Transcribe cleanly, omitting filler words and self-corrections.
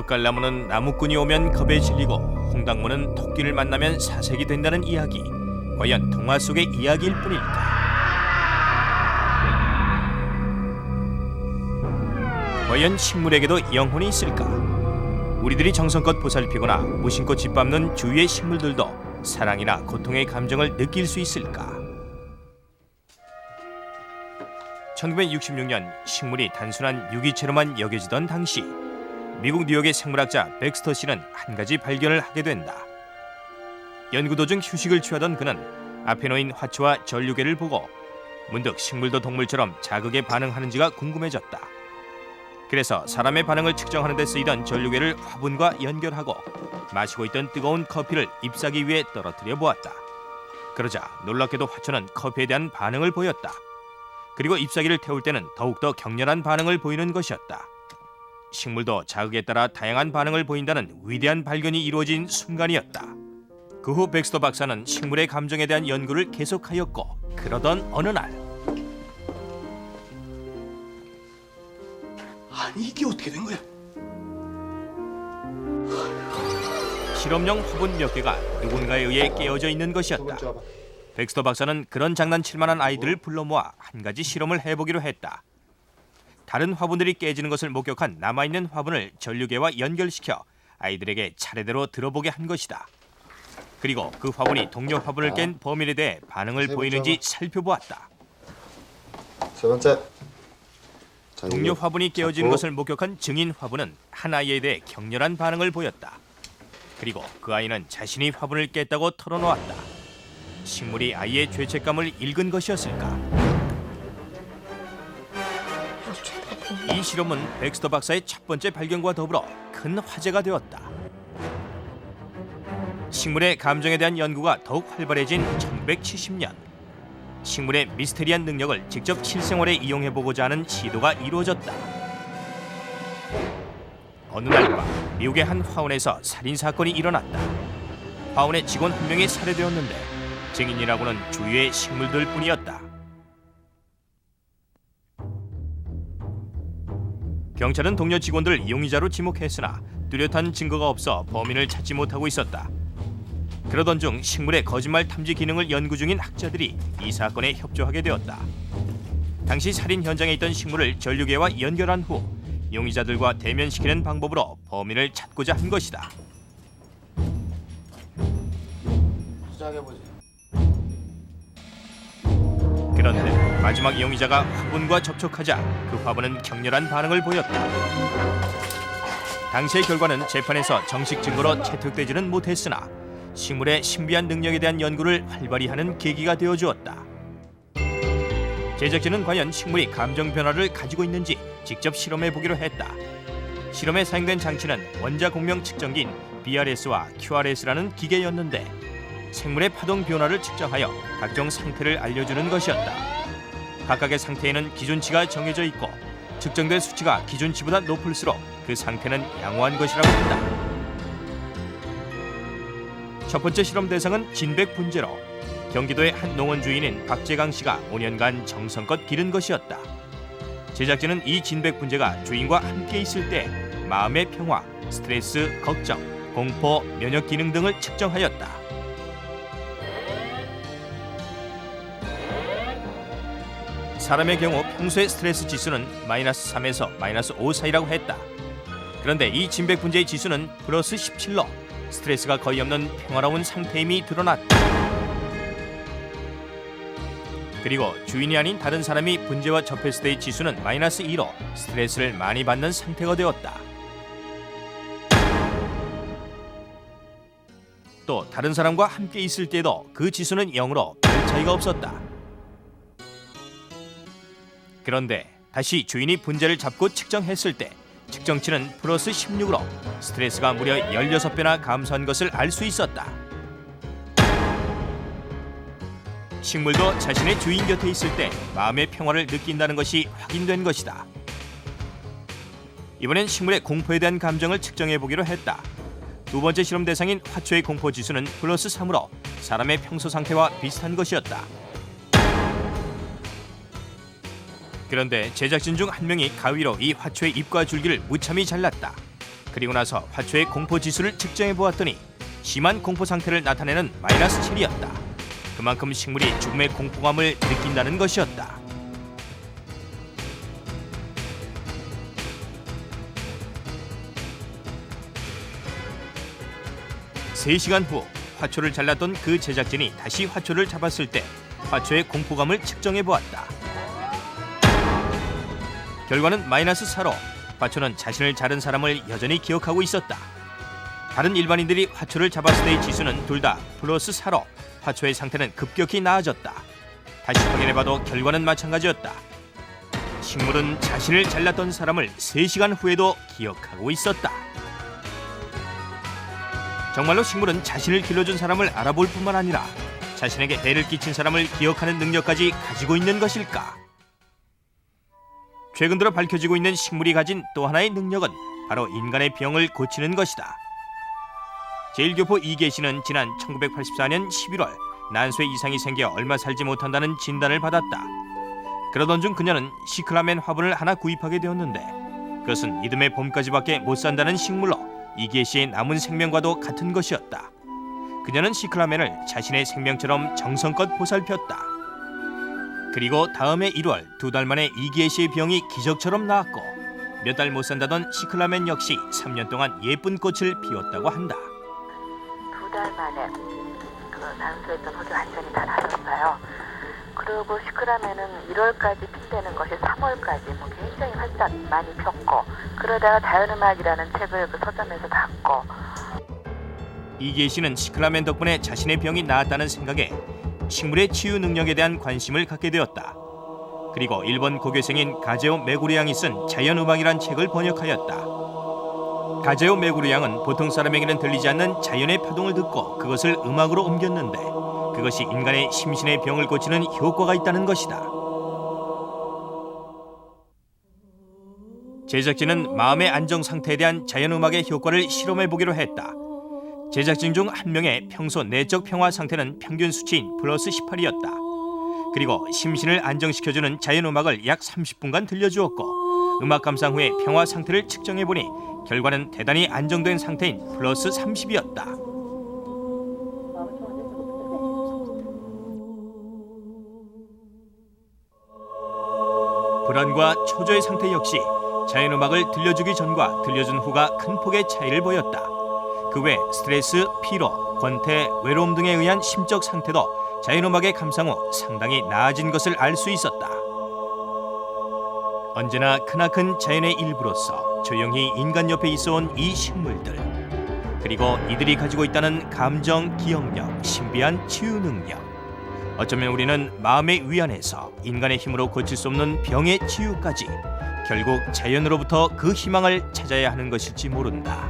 젓갈나무는 나무꾼이 오면 겁에 질리고 홍당무는 토끼를 만나면 사색이 된다는 이야기. 과연 동화 속의 이야기일 뿐일까? 과연 식물에게도 영혼이 있을까? 우리들이 정성껏 보살피거나 무심코 짓밟는 주위의 식물들도 사랑이나 고통의 감정을 느낄 수 있을까? 1966년 식물이 단순한 유기체로만 여겨지던 당시 미국 뉴욕의 생물학자 백스터 씨는 한 가지 발견을 하게 된다. 연구 도중 휴식을 취하던 그는 앞에 놓인 화초와 전류계를 보고 문득 식물도 동물처럼 자극에 반응하는지가 궁금해졌다. 그래서 사람의 반응을 측정하는 데 쓰이던 전류계를 화분과 연결하고 마시고 있던 뜨거운 커피를 잎사귀 위에 떨어뜨려 보았다. 그러자 놀랍게도 화초는 커피에 대한 반응을 보였다. 그리고 잎사귀를 태울 때는 더욱더 격렬한 반응을 보이는 것이었다. 식물도 자극에 따라 다양한 반응을 보인다는 위대한 발견이 이루어진 순간이었다. 그 후 백스터 박사는 식물의 감정에 대한 연구를 계속하였고, 그러던 어느 날 아니 이게 어떻게 된 거야? 실험용 화분 몇 개가 누군가에 의해 깨어져 있는 것이었다. 백스터 박사는 그런 장난칠 만한 아이들을 불러 모아 한 가지 실험을 해보기로 했다. 다른 화분들이 깨지는 것을 목격한 남아있는 화분을 전류계와 연결시켜 아이들에게 차례대로 들어보게 한 것이다. 그리고 그 화분이 동료 화분을 깬 범인에 대해 반응을 보이는지 살펴보았다. 세 번째. 동료 화분이 깨어진 것을 목격한 증인 화분은 한 아이에 대해 격렬한 반응을 보였다. 그리고 그 아이는 자신이 화분을 깼다고 털어놓았다. 식물이 아이의 죄책감을 읽은 것이었을까? 이 실험은 백스터 박사의 첫 번째 발견과 더불어 큰 화제가 되었다. 식물의 감정에 대한 연구가 더욱 활발해진 1970년. 식물의 미스테리한 능력을 직접 실생활에 이용해보고자 하는 시도가 이루어졌다. 어느 날 밤 미국의 한 화원에서 살인사건이 일어났다. 화원의 직원 한 명이 살해되었는데 증인이라고는 주위의 식물들 뿐이었다. 경찰은 동료 직원들을 용의자로 지목했으나 뚜렷한 증거가 없어 범인을 찾지 못하고 있었다. 그러던 중 식물의 거짓말 탐지 기능을 연구 중인 학자들이 이 사건에 협조하게 되었다. 당시 살인 현장에 있던 식물을 전류계와 연결한 후 용의자들과 대면시키는 방법으로 범인을 찾고자 한 것이다. 시작해보지. 그런데 마지막 용의자가 화분과 접촉하자 그 화분은 격렬한 반응을 보였다. 당시의 결과는 재판에서 정식 증거로 채택되지는 못했으나 식물의 신비한 능력에 대한 연구를 활발히 하는 계기가 되어주었다. 제작진은 과연 식물이 감정 변화를 가지고 있는지 직접 실험해보기로 했다. 실험에 사용된 장치는 원자 공명 측정기인 BRS와 QRS라는 기계였는데 생물의 파동 변화를 측정하여 각종 상태를 알려주는 것이었다. 각각의 상태에는 기준치가 정해져 있고 측정된 수치가 기준치보다 높을수록 그 상태는 양호한 것이라고 한다. 첫 번째 실험 대상은 진백 분재로 경기도의 한 농원 주인인 박재강 씨가 5년간 정성껏 기른 것이었다. 제작진은 이 진백 분재가 주인과 함께 있을 때 마음의 평화, 스트레스, 걱정, 공포, 면역 기능 등을 측정하였다. 사람의 경우 평소의 스트레스 지수는 -3에서 -5 사이라고 했다. 그런데 이 진백 분재의 지수는 +17로 스트레스가 거의 없는 평화로운 상태임이 드러났다. 그리고 주인이 아닌 다른 사람이 분재와 접했을 때의 지수는 -2로 스트레스를 많이 받는 상태가 되었다. 또 다른 사람과 함께 있을 때도 그 지수는 0으로 별 차이가 없었다. 그런데 다시 주인이 분재를 잡고 측정했을 때 측정치는 +16으로 스트레스가 무려 16배나 감소한 것을 알 수 있었다. 식물도 자신의 주인 곁에 있을 때 마음의 평화를 느낀다는 것이 확인된 것이다. 이번엔 식물의 공포에 대한 감정을 측정해보기로 했다. 두 번째 실험 대상인 화초의 공포 지수는 +3으로 사람의 평소 상태와 비슷한 것이었다. 그런데 제작진 중 한 명이 가위로 이 화초의 잎과 줄기를 무참히 잘랐다. 그리고 나서 화초의 공포 지수를 측정해 보았더니 심한 공포 상태를 나타내는 -7이었다. 그만큼 식물이 죽음의 공포감을 느낀다는 것이었다. (3시간) 후 화초를 잘랐던 그 제작진이 다시 화초를 잡았을 때 화초의 공포감을 측정해 보았다. 결과는 -4로 화초는 자신을 자른 사람을 여전히 기억하고 있었다. 다른 일반인들이 화초를 잡았을 때의 지수는 둘 다 +4로 화초의 상태는 급격히 나아졌다. 다시 확인해봐도 결과는 마찬가지였다. 식물은 자신을 잘랐던 사람을 3시간 후에도 기억하고 있었다. 정말로 식물은 자신을 길러준 사람을 알아볼 뿐만 아니라 자신에게 해를 끼친 사람을 기억하는 능력까지 가지고 있는 것일까? 최근 들어 밝혀지고 있는 식물이 가진 또 하나의 능력은 바로 인간의 병을 고치는 것이다. 제1교포 이계시는 지난 1984년 11월 난소에 이상이 생겨 얼마 살지 못한다는 진단을 받았다. 그러던 중 그녀는 시클라멘 화분을 하나 구입하게 되었는데 그것은 이듬해 봄까지밖에 못 산다는 식물로 이계시의 남은 생명과도 같은 것이었다. 그녀는 시클라멘을 자신의 생명처럼 정성껏 보살폈다. 그리고 다음해 1월 2달 만에 이계시의 병이 기적처럼 나았고 몇 달 못 산다던 시클라멘 역시 3년 동안 예쁜 꽃을 피웠다고 한다. 2달 만에 그 난소했던 흙이 완전히 다 나섰어요. 그리고 시클라멘은 1월까지 핀다는 것이 3월까지 굉장히 활짝 많이 폈고 그러다가 자연음악이라는 책을 그 서점에서 봤고 이계시는 시클라멘 덕분에 자신의 병이 나았다는 생각에 식물의 치유 능력에 대한 관심을 갖게 되었다. 그리고 일본 고교생인 가제오 메구르 양이 쓴 자연음악이란 책을 번역하였다. 가제오 메구르 양은 보통 사람에게는 들리지 않는 자연의 파동을 듣고 그것을 음악으로 옮겼는데 그것이 인간의 심신의 병을 고치는 효과가 있다는 것이다. 제작진은 마음의 안정 상태에 대한 자연음악의 효과를 실험해 보기로 했다. 제작진 중 한 명의 평소 내적 평화 상태는 평균 수치인 +18이었다. 그리고 심신을 안정시켜주는 자연음악을 약 30분간 들려주었고 음악 감상 후에 평화 상태를 측정해보니 결과는 대단히 안정된 상태인 +30이었다. 불안과 초조의 상태 역시 자연음악을 들려주기 전과 들려준 후가 큰 폭의 차이를 보였다. 그 외 스트레스, 피로, 권태, 외로움 등에 의한 심적 상태도 자연음악의 감상 후 상당히 나아진 것을 알 수 있었다. 언제나 크나큰 자연의 일부로서 조용히 인간 옆에 있어온 이 식물들, 그리고 이들이 가지고 있다는 감정, 기억력, 신비한 치유 능력. 어쩌면 우리는 마음의 위안에서 인간의 힘으로 고칠 수 없는 병의 치유까지 결국 자연으로부터 그 희망을 찾아야 하는 것일지 모른다.